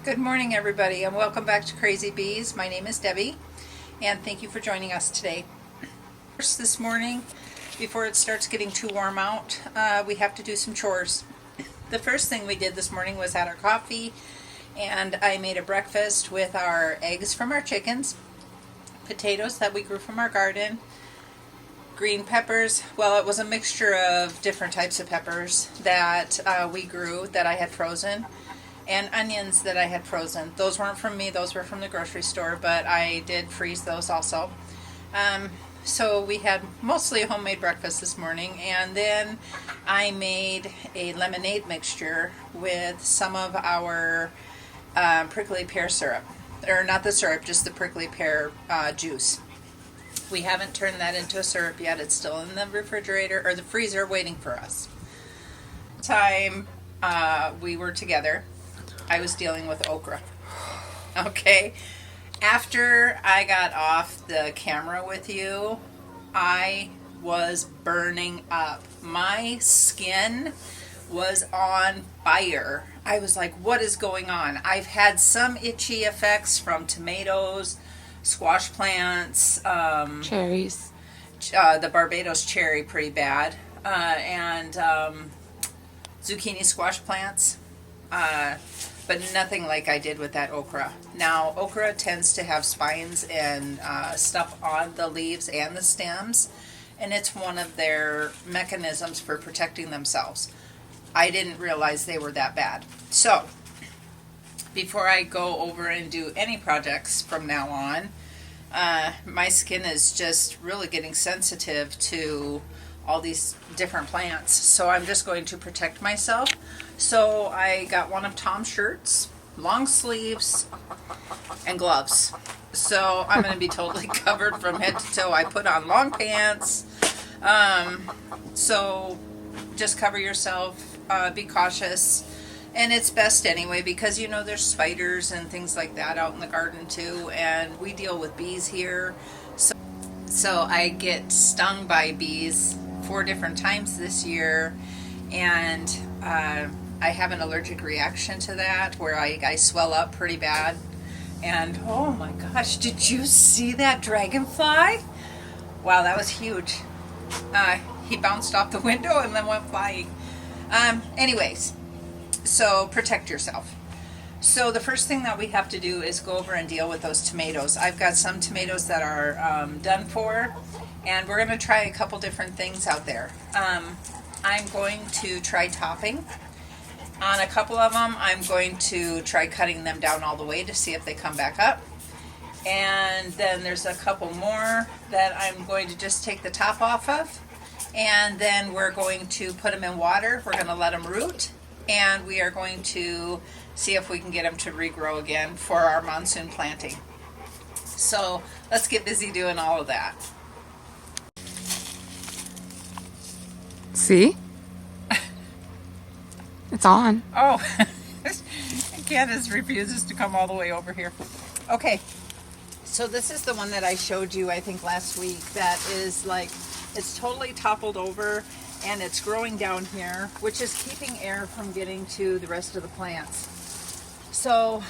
Good morning, everybody, and welcome back to Crazy Bees. My name is Debbie, and thank you for joining us today. First, this morning, before it starts getting too warm out, we have to do some chores. The first thing we did this morning was had our coffee, and I made a breakfast with our eggs from our chickens, potatoes that we grew from our garden, green peppers. Well, it was a mixture of different types of peppers that we grew that I had frozen, and onions that I had frozen. Those weren't from me, those were from the grocery store, but I did freeze those also. So we had mostly a homemade breakfast this morning, and then I made a lemonade mixture with some of our prickly pear syrup. Or not the syrup, just the prickly pear juice. We haven't turned that into a syrup yet. It's still in the refrigerator or the freezer waiting for us. Time we were together, I was dealing with okra. Okay. After I got off the camera with you, I was burning up. My skin was on fire. I was like, what is going on? I've had some itchy effects from tomatoes, squash plants, cherries, the Barbados cherry pretty bad, and zucchini squash plants. But nothing like I did with that okra. Now, okra tends to have spines and stuff on the leaves and the stems, and it's one of their mechanisms for protecting themselves. I didn't realize they were that bad. So, before I go over and do any projects from now on, my skin is just really getting sensitive to all these different plants. So I'm just going to protect myself. So I got one of Tom's shirts, long sleeves, and gloves. So I'm going to be totally covered from head to toe. I put on long pants. So just cover yourself, be cautious. And it's best anyway because, you know, there's spiders and things like that out in the garden too. And we deal with bees here. So I get stung by bees 4 different times this year. And I have an allergic reaction to that where I swell up pretty bad. And oh my gosh, did you see that dragonfly? Wow, that was huge. He bounced off the window and then went flying. Anyways, so protect yourself. So the first thing that we have to do is go over and deal with those tomatoes. I've got some tomatoes that are done for, and we're going to try a couple different things out there. I'm going to try topping. On a couple of them, I'm going to try cutting them down all the way to see if they come back up. And then there's a couple more that I'm going to just take the top off of. And then we're going to put them in water. We're going to let them root. And we are going to see if we can get them to regrow again for our monsoon planting. So let's get busy doing all of that. See? It's on. Oh, Candace refuses to come all the way over here. Okay, so this is the one that I showed you, I think, last week. That is like, it's totally toppled over, and it's growing down here, which is keeping air from getting to the rest of the plants. So,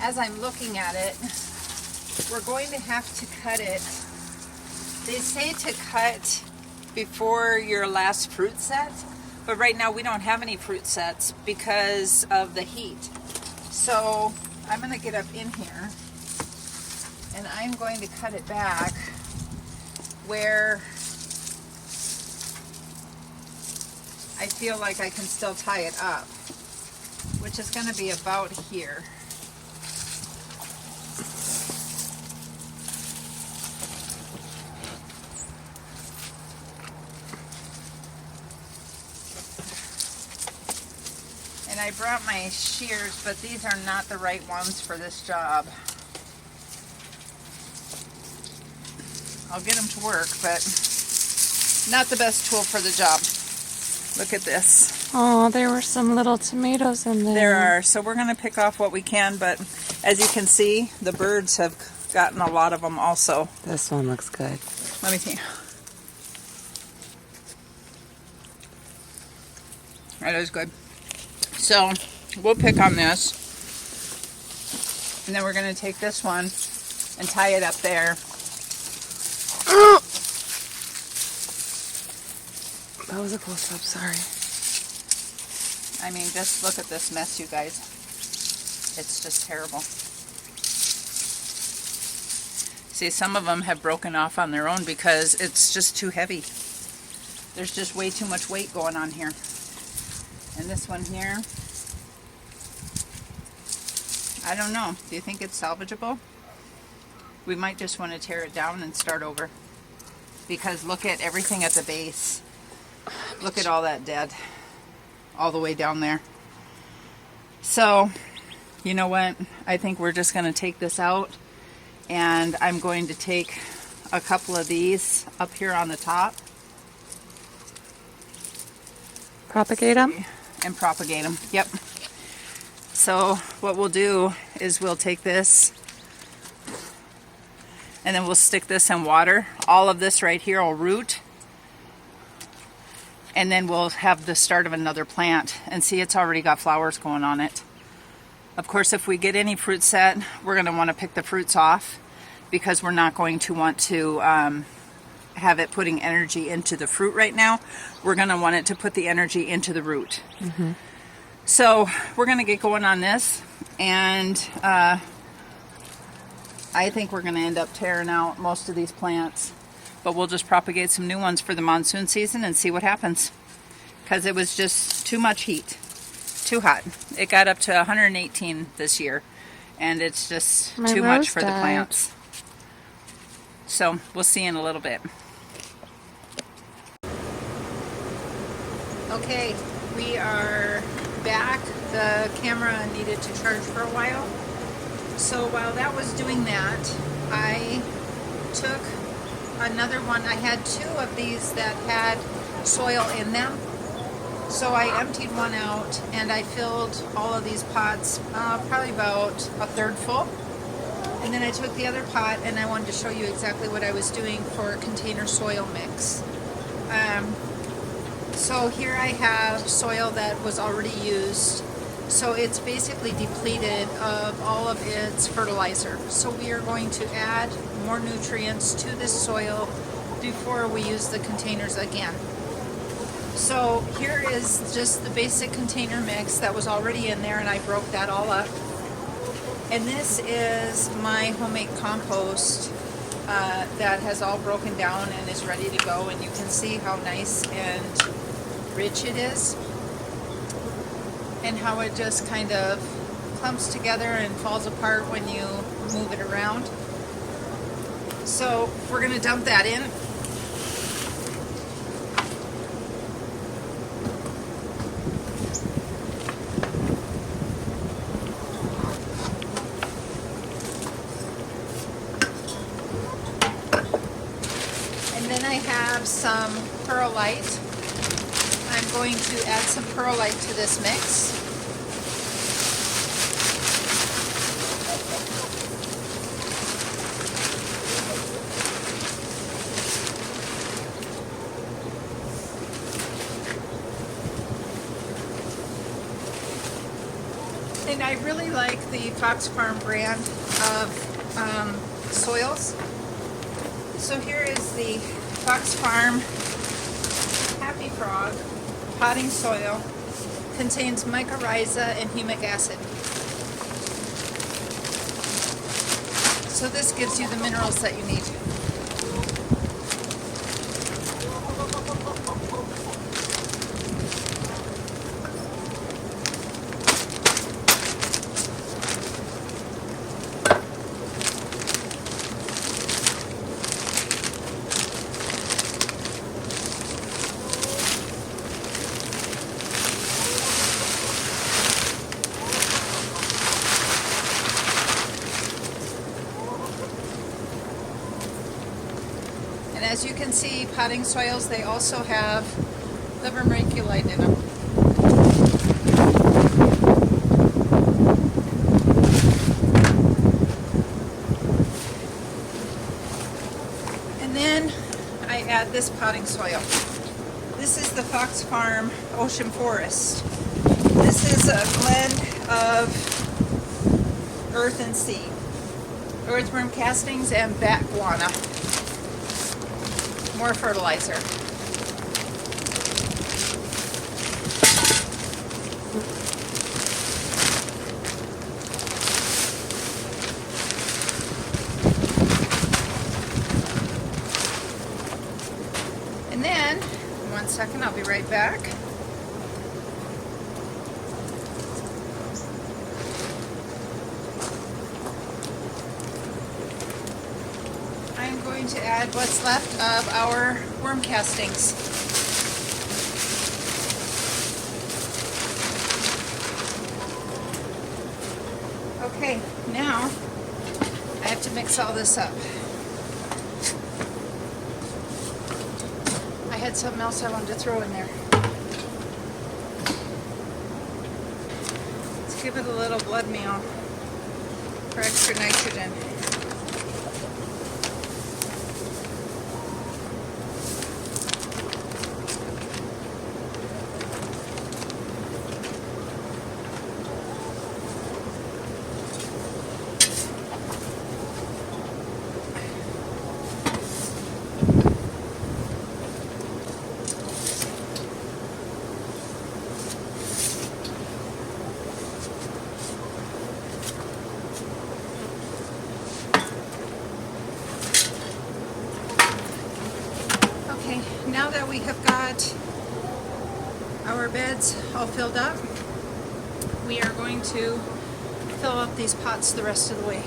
as I'm looking at it, we're going to have to cut it. They say to cut before your last fruit set, but right now we don't have any fruit sets because of the heat. So I'm going to get up in here and I'm going to cut it back where I feel like I can still tie it up, which is going to be about here. And I brought my shears, but these are not the right ones for this job. I'll get them to work, but not the best tool for the job. Look at this. Oh, there were some little tomatoes in there. There are. So we're going to pick off what we can, but as you can see, the birds have gotten a lot of them also. This one looks good. Let me see. That is good. So we'll pick on this. And then we're going to take this one and tie it up there. That was a close-up, sorry. I mean, just look at this mess, you guys. It's just terrible. See, some of them have broken off on their own because it's just too heavy. There's just way too much weight going on here. And this one here, I don't know. Do you think it's salvageable? We might just want to tear it down and start over. Because look at everything at the base. Look at all that dead. All the way down there. So, you know what? I think we're just going to take this out. And I'm going to take a couple of these up here on the top. Propagate them? And propagate them. Yep. So what we'll do is we'll take this and then we'll stick this in water. All of this right here will root. And then we'll have the start of another plant. And see, it's already got flowers going on it. Of course, if we get any fruit set, we're going to want to pick the fruits off because we're not going to want to have it putting energy into the fruit right now. We're going to want it to put the energy into the root. Mm-hmm. So we're going to get going on this, and I think we're going to end up tearing out most of these plants, but we'll just propagate some new ones for the monsoon season and see what happens, because it was just too much heat, too hot. It got up to 118 this year, and it's just too much for the plants. So we'll see in a little bit. Okay, we are back. The camera needed to charge for a while. So while that was doing that, I took another one. I had two of these that had soil in them. So I emptied one out and I filled all of these pots, probably about a third full. And then I took the other pot and I wanted to show you exactly what I was doing for container soil mix. So here I have soil that was already used. So it's basically depleted of all of its fertilizer. So we are going to add more nutrients to this soil before we use the containers again. So here is just the basic container mix that was already in there, and I broke that all up. And this is my homemade compost that has all broken down and is ready to go, and you can see how nice and rich it is and how it just kind of clumps together and falls apart when you move it around. So we're going to dump that in. And then I have some perlite. I'm going to add some perlite to this mix. And I really like the Fox Farm brand of soils. So here is the Fox Farm Happy Frog potting soil. Contains mycorrhiza and humic acid. So this gives you the minerals that you need. And as you can see, potting soils, they also have the vermiculite in them. And then I add this potting soil. This is the Fox Farm Ocean Forest. This is a blend of earth and seed. Earthworm castings and bat guano. More fertilizer. And then, 1 second, I'll be right back. I'm going to add what's left of our worm castings. Okay, now I have to mix all this up. I had something else I wanted to throw in there. Let's give it a little blood meal for extra nitrogen. Okay, now that we have got our beds all filled up, we are going to fill up these pots the rest of the way.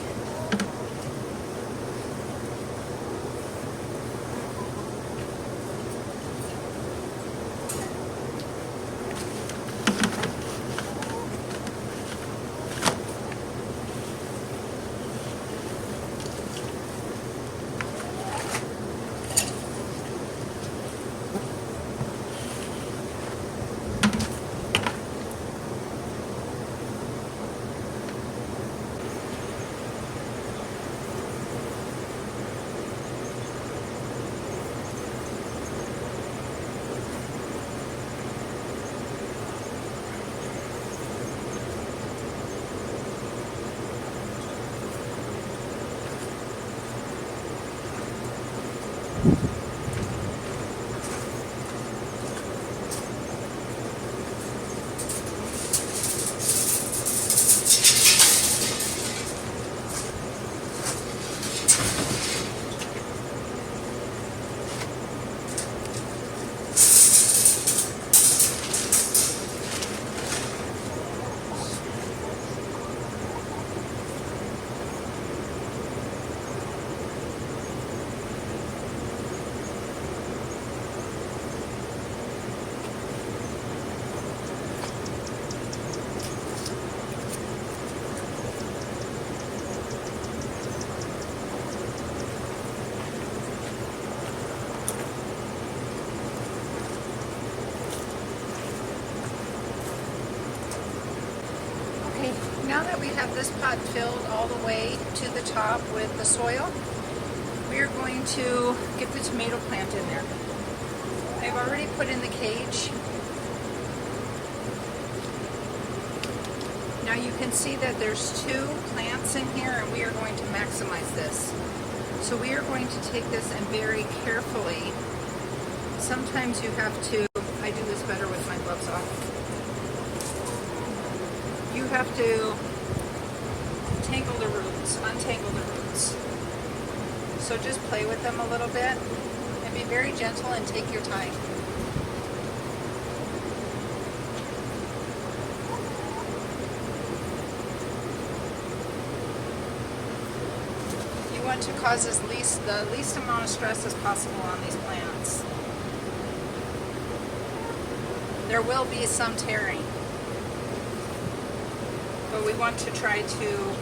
Now that we have this pot filled all the way to the top with the soil, we are going to get the tomato plant in there. I've already put in the cage. Now you can see that there's 2 plants in here, and we are going to maximize this. So we are going to take this and very carefully, sometimes you have to, I do this better with my gloves off. You have to tangle the roots, untangle the roots. So just play with them a little bit and be very gentle and take your time. You want to cause the least amount of stress as possible on these plants. There will be some tearing, but we want to try to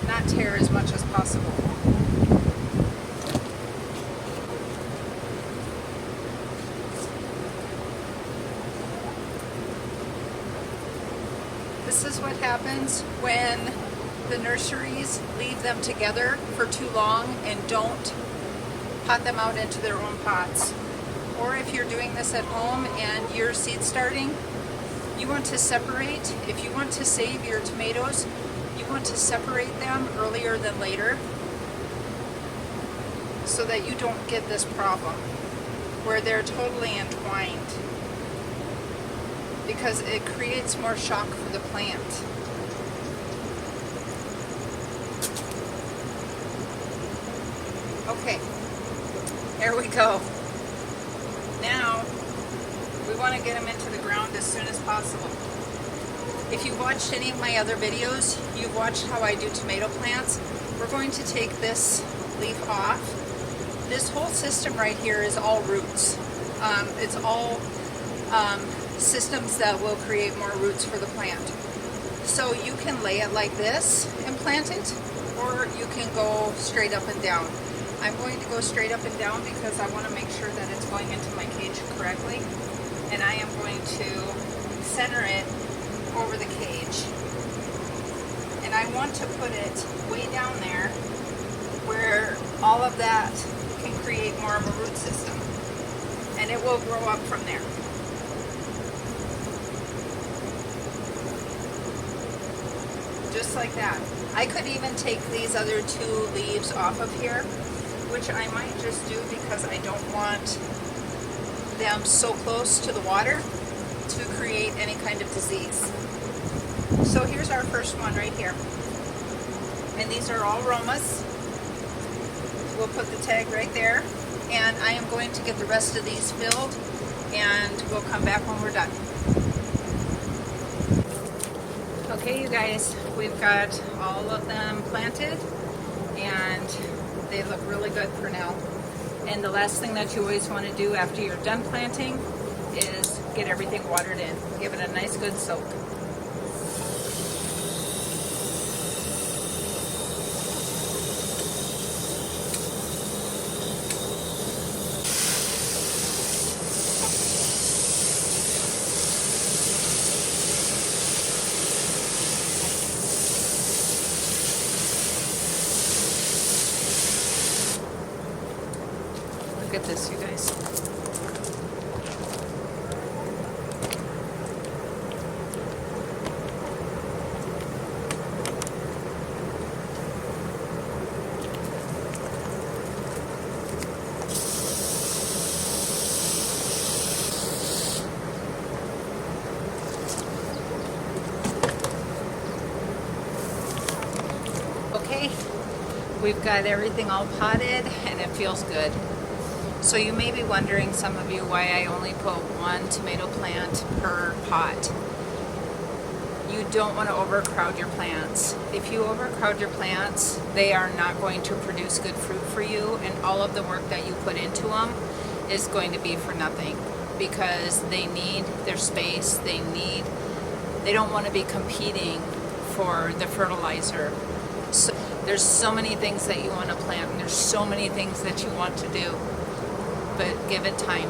not tear as much as possible. This is what happens when the nurseries leave them together for too long and don't pot them out into their own pots. Or if you're doing this at home and you're seed starting, you want to separate. If you want to save your tomatoes, you want to separate them earlier than later so that you don't get this problem where they're totally entwined, because it creates more shock for the plant. Okay, there we go. Now we want to get them into the ground as soon as possible. If you've watched any of my other videos, you've watched how I do tomato plants. We're going to take this leaf off. This whole system right here is all roots. It's all systems that will create more roots for the plant. So you can lay it like this and plant it, or you can go straight up and down. I'm going to go straight up and down because I want to make sure that it's going into my cage correctly. And I am going to center it over the cage. And I want to put it way down there where all of that can create more of a root system. And it will grow up from there. Just like that. I could even take these other two leaves off of here, which I might just do because I don't want them so close to the water to create any kind of disease. So here's our first one right here. And these are all romas. We'll put the tag right there. And I am going to get the rest of these filled, and we'll come back when we're done. Okay, you guys, we've got all of them planted, and they look really good for now. And the last thing that you always want to do after you're done planting is get everything watered in. Give it a nice good soak. Look at this, you guys. Okay, we've got everything all potted and it feels good. So you may be wondering, some of you, why I only put one tomato plant per pot. You don't want to overcrowd your plants. If you overcrowd your plants, they are not going to produce good fruit for you, and all of the work that you put into them is going to be for nothing, because they need their space. They don't want to be competing for the fertilizer. So there's so many things that you want to plant, and there's so many things that you want to do. But give it time.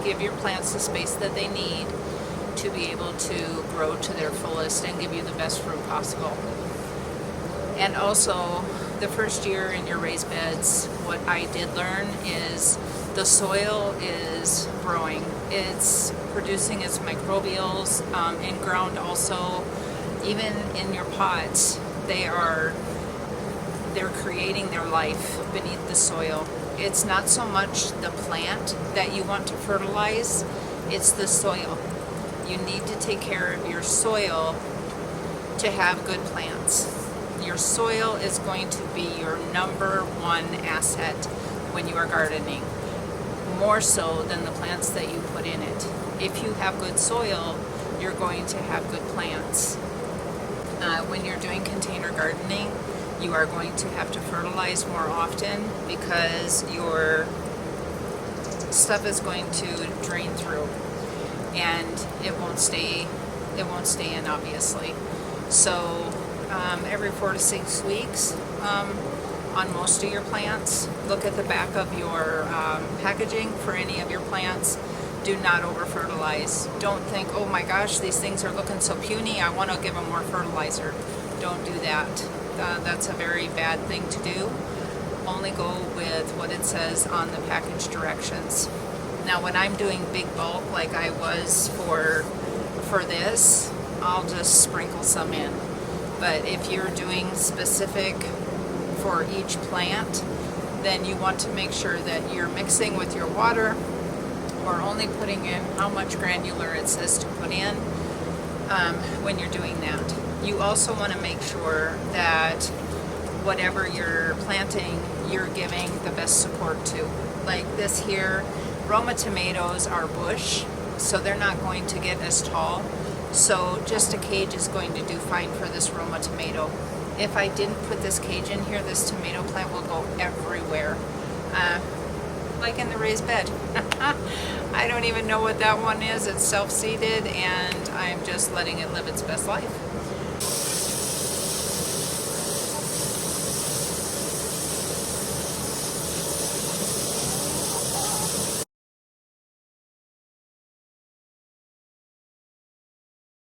Give your plants the space that they need to be able to grow to their fullest and give you the best fruit possible. And also, the first year in your raised beds, what I did learn is the soil is growing. It's producing its microbials in ground also. Even in your pots, they're creating their life beneath the soil. It's not so much the plant that you want to fertilize, it's the soil. You need to take care of your soil to have good plants. Your soil is going to be your number one asset when you are gardening, more so than the plants that you put in it. If you have good soil, you're going to have good plants. When you're doing container gardening, you are going to have to fertilize more often because your stuff is going to drain through and it won't stay in, obviously. So every 4 to 6 weeks on most of your plants, look at the back of your packaging for any of your plants. Do not over fertilize. Don't think, oh my gosh, these things are looking so puny, I want to give them more fertilizer. Don't do that. That's a very bad thing to do. Only go with what it says on the package directions. Now when I'm doing big bulk like I was for this, I'll just sprinkle some in. But if you're doing specific for each plant, then you want to make sure that you're mixing with your water or only putting in how much granular it says to put in when you're doing that. You also want to make sure that whatever you're planting, you're giving the best support to. Like this here, Roma tomatoes are bush, so they're not going to get as tall. So just a cage is going to do fine for this Roma tomato. If I didn't put this cage in here, this tomato plant will go everywhere. Like in the raised bed. I don't even know what that one is. It's self-seeded and I'm just letting it live its best life.